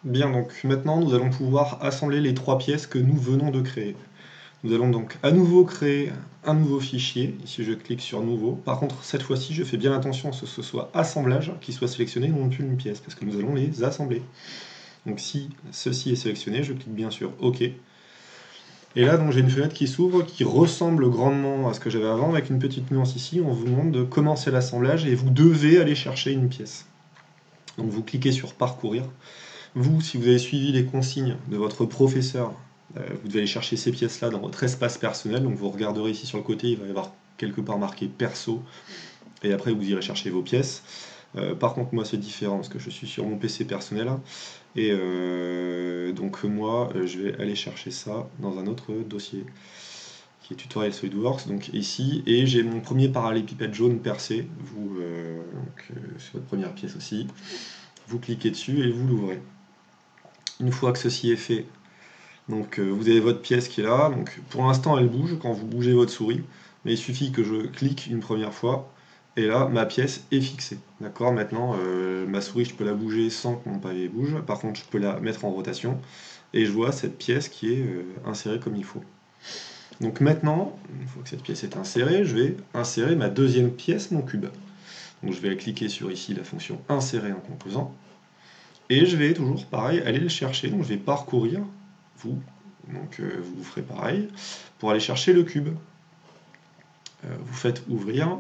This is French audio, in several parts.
Bien, donc maintenant nous allons pouvoir assembler les trois pièces que nous venons de créer. Nous allons donc à nouveau créer un nouveau fichier. Ici je clique sur nouveau. Par contre cette fois-ci je fais bien attention à ce que ce soit assemblage qui soit sélectionné, non plus une pièce, parce que nous allons les assembler. Donc si ceci est sélectionné, je clique bien sur OK. Et là donc j'ai une fenêtre qui s'ouvre, qui ressemble grandement à ce que j'avais avant, avec une petite nuance ici. On vous demande de commencer l'assemblage et vous devez aller chercher une pièce. Donc vous cliquez sur parcourir. Vous, si vous avez suivi les consignes de votre professeur, vous devez aller chercher ces pièces-là dans votre espace personnel. Donc vous regarderez ici sur le côté, il va y avoir quelque part marqué perso, et après vous irez chercher vos pièces. Par contre, moi c'est différent parce que je suis sur mon PC personnel, et donc moi je vais aller chercher ça dans un autre dossier qui est tutoriel SolidWorks, donc ici, et j'ai mon premier parallélépipède jaune percé, c'est votre première pièce aussi. Vous cliquez dessus et vous l'ouvrez. Une fois que ceci est fait, donc vous avez votre pièce qui est là. Donc pour l'instant elle bouge quand vous bougez votre souris, mais il suffit que je clique une première fois et là ma pièce est fixée. D'accord. Maintenant ma souris je peux la bouger sans que mon pavé bouge. Par contre je peux la mettre en rotation et je vois cette pièce qui est insérée comme il faut. Donc maintenant, une fois que cette pièce est insérée, je vais insérer ma deuxième pièce, mon cube. Donc je vais cliquer sur ici la fonction insérer un composant. Et je vais toujours, pareil, aller le chercher. Donc je vais parcourir, vous ferez pareil, pour aller chercher le cube. Vous faites ouvrir,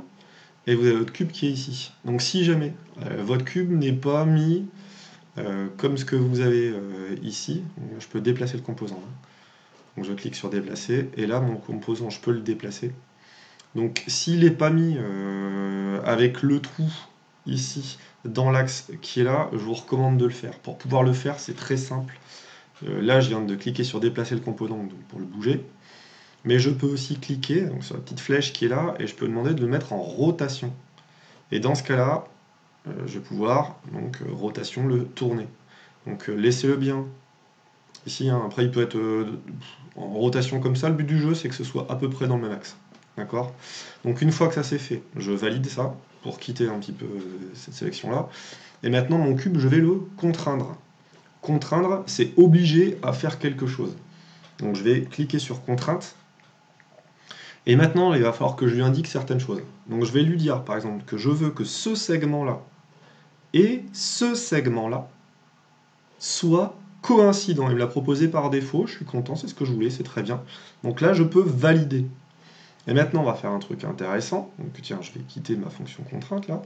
et vous avez votre cube qui est ici. Donc si jamais votre cube n'est pas mis comme ce que vous avez ici, je peux déplacer le composant. Donc je clique sur déplacer, et là mon composant, je peux le déplacer. Donc s'il n'est pas mis avec le trou ici, dans l'axe qui est là, je vous recommande de le faire. Pour pouvoir le faire, c'est très simple. Là, je viens de cliquer sur déplacer le composant pour le bouger. Mais je peux aussi cliquer donc, sur la petite flèche qui est là, et je peux demander de le mettre en rotation. Et dans ce cas-là, je vais pouvoir, rotation, le tourner. Donc laissez-le bien. Ici, après, il peut être en rotation comme ça. Le but du jeu, c'est que ce soit à peu près dans le même axe. D'accord. Donc une fois que ça c'est fait, je valide ça pour quitter un petit peu cette sélection-là. Et maintenant, mon cube, je vais le contraindre. Contraindre, c'est obliger à faire quelque chose. Donc je vais cliquer sur contrainte. Et maintenant, il va falloir que je lui indique certaines choses. Donc je vais lui dire, par exemple, que je veux que ce segment-là et ce segment-là soient coïncidents. Il me l'a proposé par défaut, je suis content, c'est ce que je voulais, c'est très bien. Donc là, je peux valider. Et maintenant, on va faire un truc intéressant. Donc tiens, je vais quitter ma fonction contrainte là.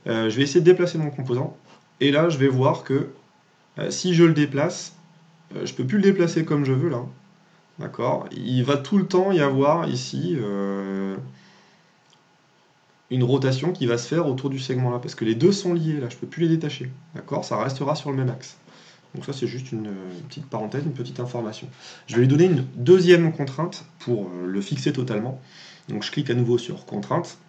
Je vais essayer de déplacer mon composant. Et là, je vais voir que si je le déplace, je peux plus le déplacer comme je veux là. D'accord. Il va tout le temps y avoir ici une rotation qui va se faire autour du segment là, parce que les deux sont liés là, je peux plus les détacher. D'accord. Ça restera sur le même axe. Donc ça c'est juste une petite parenthèse, une petite information. Je vais lui donner une deuxième contrainte pour le fixer totalement. Donc je clique à nouveau sur contrainte.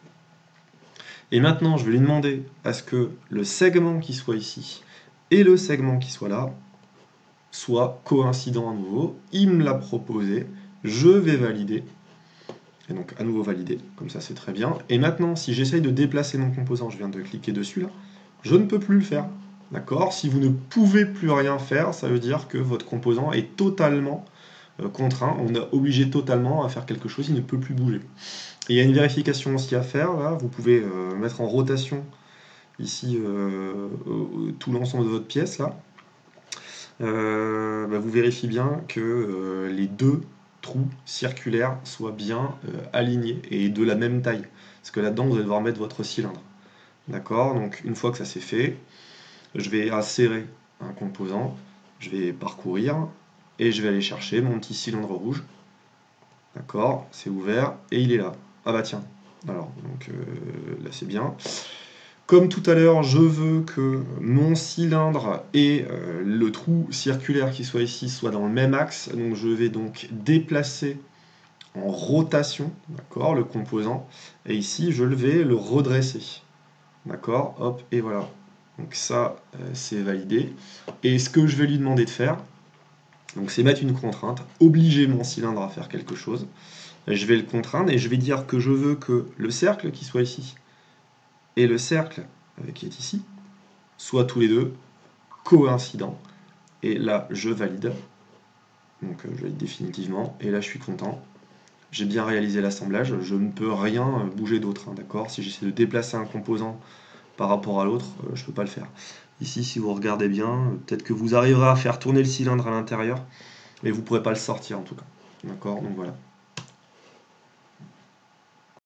Et maintenant je vais lui demander à ce que le segment qui soit ici et le segment qui soit là soit coïncident à nouveau. Il me l'a proposé, je vais valider. Et donc à nouveau valider, comme ça c'est très bien. Et maintenant si j'essaye de déplacer mon composant, je viens de cliquer dessus là, je ne peux plus le faire. D'accord. Si vous ne pouvez plus rien faire, ça veut dire que votre composant est totalement contraint, on a obligé totalement à faire quelque chose, il ne peut plus bouger. Et il y a une vérification aussi à faire, là, vous pouvez mettre en rotation ici tout l'ensemble de votre pièce, là. Vous vérifiez bien que les deux trous circulaires soient bien alignés et de la même taille. Parce que là-dedans, vous allez devoir mettre votre cylindre. D'accord. Donc une fois que ça c'est fait, je vais insérer un composant, je vais parcourir, et je vais aller chercher mon petit cylindre rouge. D'accord, c'est ouvert, et il est là. Ah bah tiens, alors, donc là c'est bien. Comme tout à l'heure, je veux que mon cylindre et le trou circulaire qui soit ici soit dans le même axe, donc je vais donc déplacer en rotation, d'accord, le composant, et ici je vais le redresser. D'accord, hop, et voilà. Donc ça, c'est validé. Et ce que je vais lui demander de faire, donc c'est mettre une contrainte, obliger mon cylindre à faire quelque chose. Je vais le contraindre et je vais dire que je veux que le cercle qui soit ici et le cercle qui est ici soient tous les deux coïncidents. Et là, je valide. Donc je valide définitivement. Et là, je suis content. J'ai bien réalisé l'assemblage. Je ne peux rien bouger d'autre, hein, d'accord? Si j'essaie de déplacer un composant par rapport à l'autre, je ne peux pas le faire. Ici, si vous regardez bien, peut-être que vous arriverez à faire tourner le cylindre à l'intérieur, mais vous ne pourrez pas le sortir en tout cas. D'accord? Donc voilà.